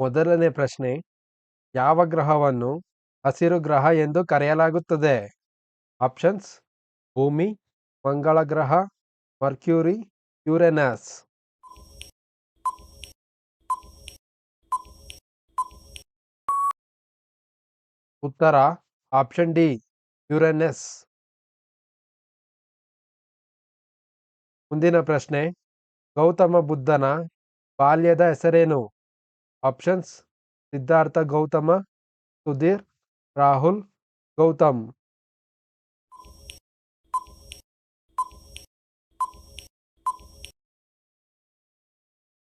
ಮೊದಲನೇ ಪ್ರಶ್ನೆ, ಯಾವ ಗ್ರಹವನ್ನು ಹಸಿರು ಗ್ರಹ ಎಂದು ಕರೆಯಲಾಗುತ್ತದೆ? ಆಪ್ಷನ್ಸ್: ಭೂಮಿ, ಮಂಗಳ ಗ್ರಹ, ಮರ್ಕ್ಯೂರಿ, ಯುರೇನಸ್. ಉತ್ತರ ಆಪ್ಷನ್ ಡಿ, ಯುರೇನಸ್. ಮುಂದಿನ ಪ್ರಶ್ನೆ, ಗೌತಮ ಬುದ್ಧನ ಬಾಲ್ಯದ ಹೆಸರೇನು? ಆಪ್ಷನ್ಸ್: ಸಿದ್ಧಾರ್ಥ ಗೌತಮ, ಸುಧೀರ್, ರಾಹುಲ್, ಗೌತಮ್.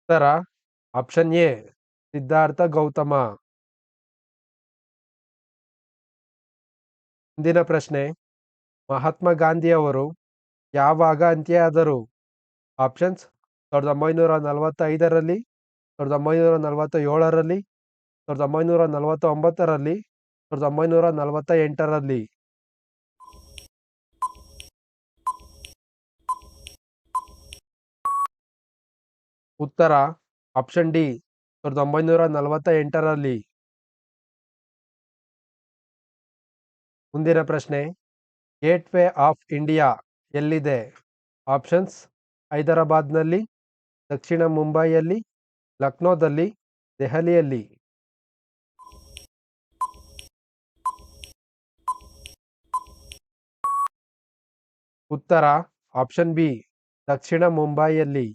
ಉತ್ತರ ಆಪ್ಷನ್ ಎ, ಸಿದ್ಧಾರ್ಥ ಗೌತಮ. ಮುಂದಿನ ಪ್ರಶ್ನೆ, ಮಹಾತ್ಮ ಗಾಂಧಿಯವರು ಯಾವಾಗ ಅಂತ್ಯವಾದರು? ಆಪ್ಷನ್ಸ್: 1945ರಲ್ಲಿ, 1947ರಲ್ಲಿ, 1949ರಲ್ಲಿ, 1948ರಲ್ಲಿ. ಉತ್ತರ ಆಪ್ಷನ್ ಡಿ, 1948ರಲ್ಲಿ. ಮುಂದಿನ ಪ್ರಶ್ನೆ, ಗೇಟ್ ವೇ ಆಫ್ ಇಂಡಿಯಾ ಎಲ್ಲಿದೆ? ಆಪ್ಷನ್ಸ್: ಹೈದರಾಬಾದ್ನಲ್ಲಿ, ದಕ್ಷಿಣ ಮುಂಬೈಯಲ್ಲಿ, ಲಕ್ನೋದಲ್ಲಿ, ದೆಹಲಿಯಲ್ಲಿ. ಉತ್ತರ ಆಪ್ಷನ್ ಬಿ, ದಕ್ಷಿಣ ಮುಂಬೈಯಲ್ಲಿ.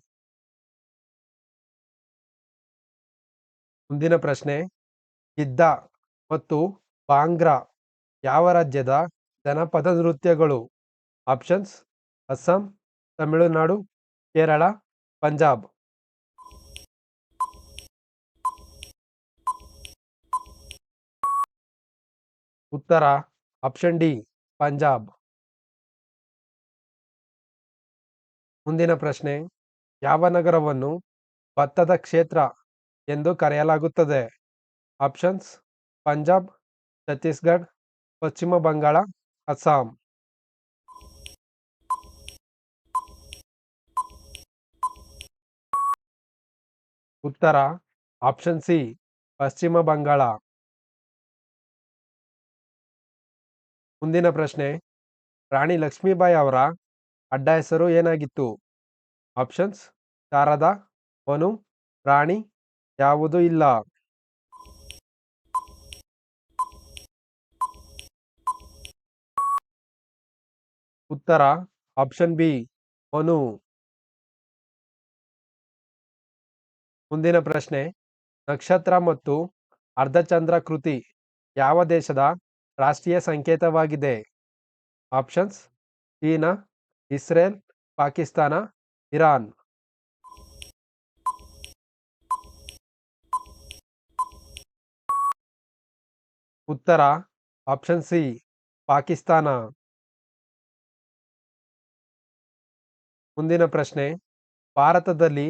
ಮುಂದಿನ ಪ್ರಶ್ನೆ, ಗಿದ್ದ ಮತ್ತು ಭಾಂಗ್ರಾ ಯಾವ ರಾಜ್ಯದ ಜನಪದ ನೃತ್ಯಗಳು? ಆಪ್ಷನ್ಸ್: ಅಸ್ಸಾಂ, ತಮಿಳುನಾಡು, ಕೇರಳ, ಪಂಜಾಬ್. ಉತ್ತರ ಆಪ್ಷನ್ ಡಿ, ಪಂಜಾಬ್. ಮುಂದಿನ ಪ್ರಶ್ನೆ, ಯಾವ ನಗರವನ್ನು ಭತ್ತದ ಕ್ಷೇತ್ರ ಎಂದು ಕರೆಯಲಾಗುತ್ತದೆ? ಆಪ್ಷನ್ಸ್: ಪಂಜಾಬ್, ಛತ್ತೀಸ್ಗಢ, ಪಶ್ಚಿಮ ಬಂಗಾಳ, ಅಸ್ಸಾಂ. ಉತ್ತರ ಆಪ್ಷನ್ ಸಿ, ಪಶ್ಚಿಮ ಬಂಗಾಳ. ಮುಂದಿನ ಪ್ರಶ್ನೆ, ರಾಣಿ ಲಕ್ಷ್ಮೀಬಾಯಿ ಅವರ ಅಡ್ಡ ಹೆಸರು ಏನಾಗಿತ್ತು? ಆಪ್ಷನ್ಸ್: ಶಾರದಾ, ಮನು, ರಾಣಿ, ಯಾವುದೂ ಇಲ್ಲ. ಉತ್ತರ ಆಪ್ಷನ್ ಬಿ, ಮನು. ಮುಂದಿನ ಪ್ರಶ್ನೆ, ನಕ್ಷತ್ರ ಮತ್ತು ಅರ್ಧಚಂದ್ರ ಕೃತಿ ಯಾವ ದೇಶದ ರಾಷ್ಟ್ರೀಯ ಸಂಕೇತವಾಗಿದೆ? Options: China, Israel, Pakistan, Iran. ಉತ್ತರ ಆಪ್ಷನ್ ಸಿ, ಪಾಕಿಸ್ತಾನ. ಮುಂದಿನ ಪ್ರಶ್ನೆ, ಭಾರತದಲ್ಲಿ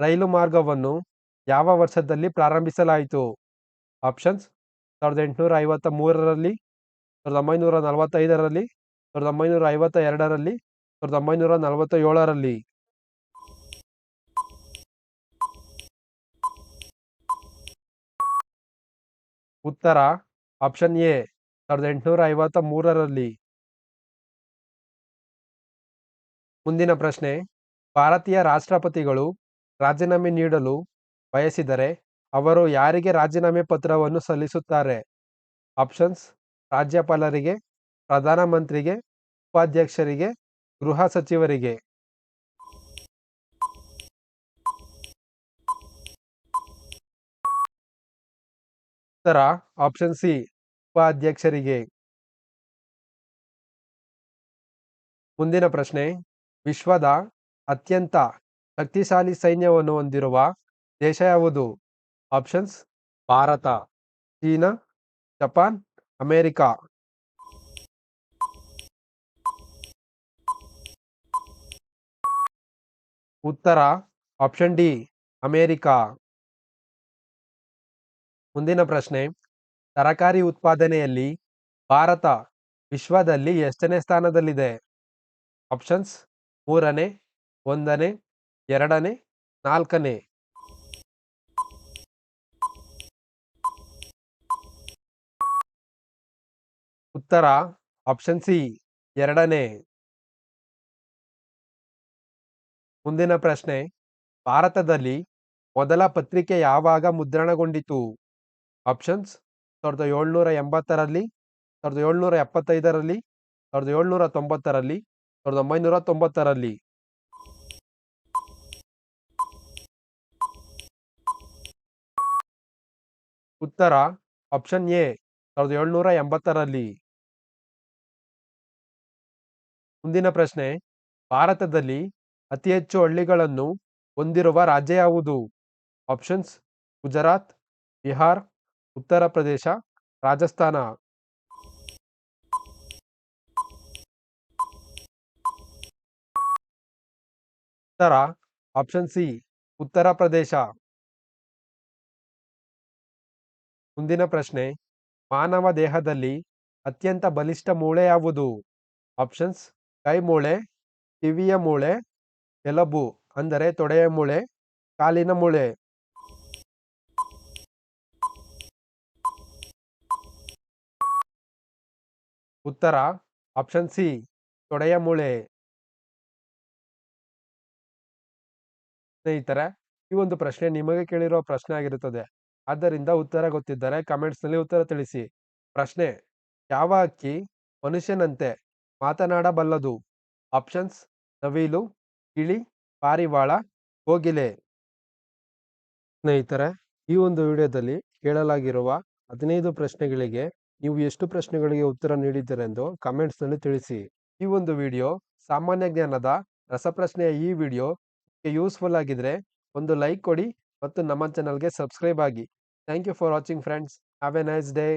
ರೈಲು ಮಾರ್ಗವನ್ನು ಯಾವ ವರ್ಷದಲ್ಲಿ ಪ್ರಾರಂಭಿಸಲಾಯಿತು? ಆಪ್ಷನ್ಸ್: 1853ರಲ್ಲಿ, 1945ರಲ್ಲಿ, 1952ರಲ್ಲಿ, 1947ರಲ್ಲಿ. ಉತ್ತರ ಆಪ್ಷನ್ ಎ, 1853ರಲ್ಲಿ. ಮುಂದಿನ ಪ್ರಶ್ನೆ, ಭಾರತೀಯ ರಾಷ್ಟ್ರಪತಿಗಳು ರಾಜೀನಾಮೆ ನೀಡಲು ಬಯಸಿದರೆ ಅವರು ಯಾರಿಗೆ ರಾಜೀನಾಮೆ ಪತ್ರವನ್ನು ಸಲ್ಲಿಸುತ್ತಾರೆ? ಆಪ್ಷನ್ಸ್: ರಾಜ್ಯಪಾಲರಿಗೆ, ಪ್ರಧಾನಮಂತ್ರಿಗೆ, ಉಪಾಧ್ಯಕ್ಷರಿಗೆ, ಗೃಹ ಸಚಿವರಿಗೆ. ಉತ್ತರ ಆಪ್ಷನ್ ಸಿ, ಉಪಾಧ್ಯಕ್ಷರಿಗೆ. ಮುಂದಿನ ಪ್ರಶ್ನೆ, ವಿಶ್ವದ ಅತ್ಯಂತ ಶಕ್ತಿಶಾಲಿ ಸೈನ್ಯವನ್ನು ಹೊಂದಿರುವ ದೇಶ ಯಾವುದು? Options: Bharat, China, Japan, America. ಉತ್ತರ ಆಪ್ಷನ್ ಡಿ, ಅಮೆರಿಕ. ಮುಂದಿನ ಪ್ರಶ್ನೆ, ತರಕಾರಿ ಉತ್ಪಾದನೆಯಲ್ಲಿ ಭಾರತ ವಿಶ್ವದಲ್ಲಿ ಎಷ್ಟನೇ ಸ್ಥಾನದಲ್ಲಿದೆ? ಆಪ್ಷನ್ಸ್: 3ನೇ, 1ನೇ, 2ನೇ, 4ನೇ. ಉತ್ತರ ಆಪ್ಷನ್ ಸಿ ಎರಡನೇ. ಮುಂದಿನ ಪ್ರಶ್ನೆ, ಭಾರತದಲ್ಲಿ ಮೊದಲ ಪತ್ರಿಕೆ ಯಾವಾಗ ಮುದ್ರಣಗೊಂಡಿತು? ಆಪ್ಷನ್ಸ್ 1780ರಲ್ಲಿ, 1775ರಲ್ಲಿ, 1790ರಲ್ಲಿ, 1990ರಲ್ಲಿ. ಉತ್ತರ ಆಪ್ಷನ್ ಎ 1780ರಲ್ಲಿ. ಮುಂದಿನ ಪ್ರಶ್ನೆ, ಭಾರತದಲ್ಲಿ ಅತಿ ಹೆಚ್ಚು ಹಳ್ಳಿಗಳನ್ನು ಹೊಂದಿರುವ ರಾಜ್ಯ ಯಾವುದು? ಆಪ್ಷನ್ಸ್ ಗುಜರಾತ್, ಬಿಹಾರ್, ಉತ್ತರ ಪ್ರದೇಶ, ರಾಜಸ್ಥಾನ. ಉತ್ತರ ಆಪ್ಷನ್ ಸಿ ಉತ್ತರ ಪ್ರದೇಶ. ಮುಂದಿನ ಪ್ರಶ್ನೆ, ಮಾನವ ದೇಹದಲ್ಲಿ ಅತ್ಯಂತ ಬಲಿಷ್ಠ ಮೂಳೆ ಯಾವುದು? ಆಪ್ಷನ್ಸ್ ಕೈ ಮೂಳೆ, ಕಿವಿಯ ಮೂಳೆ, ಎಲುಬು ಅಂದರೆ ತೊಡೆಯ ಮೂಳೆ, ಕಾಲಿನ ಮೂಳೆ. ಉತ್ತರ ಆಪ್ಷನ್ ಸಿ ತೊಡೆಯ ಮೂಳೆ. ಸ್ನೇಹಿತರೆ, ಈ ಒಂದು ಪ್ರಶ್ನೆ ನಿಮಗೆ ಕೇಳಿರುವ ಪ್ರಶ್ನೆ ಆಗಿರುತ್ತದೆ. ಆದ್ದರಿಂದ ಉತ್ತರ ಗೊತ್ತಿದ್ದರೆ ಕಮೆಂಟ್ಸ್ ನಲ್ಲಿ ಉತ್ತರ ತಿಳಿಸಿ. ಪ್ರಶ್ನೆ, ಯಾವ ಹಕ್ಕಿ ಮನುಷ್ಯನಂತೆ ಮಾತನಾಡಬಲ್ಲದು? ಆಪ್ಷನ್ಸ್ ನವಿಲು, ಗಿಳಿ, ಪಾರಿವಾಳ, ಕೋಗಿಲೆ. ಸ್ನೇಹಿತರೆ, ಈ ಒಂದು ವಿಡಿಯೋದಲ್ಲಿ ಕೇಳಲಾಗಿರುವ 15 ಪ್ರಶ್ನೆಗಳಿಗೆ ನೀವು ಎಷ್ಟು ಪ್ರಶ್ನೆಗಳಿಗೆ ಉತ್ತರ ನೀಡಿದ್ದೀರೆಂದು ಕಮೆಂಟ್ಸ್ ನಲ್ಲಿ ತಿಳಿಸಿ. ಈ ಒಂದು ವಿಡಿಯೋ ಸಾಮಾನ್ಯ ಜ್ಞಾನದ ರಸಪ್ರಶ್ನೆಯ ಈ ವಿಡಿಯೋ ಯೂಸ್ಫುಲ್ ಆಗಿದ್ರೆ ಒಂದು ಲೈಕ್ ಕೊಡಿ ಮತ್ತು ನಮ್ಮ ಚಾನಲ್ಗೆ ಸಬ್ಸ್ಕ್ರೈಬ್ ಆಗಿ. Thank you for watching friends. Have a nice day.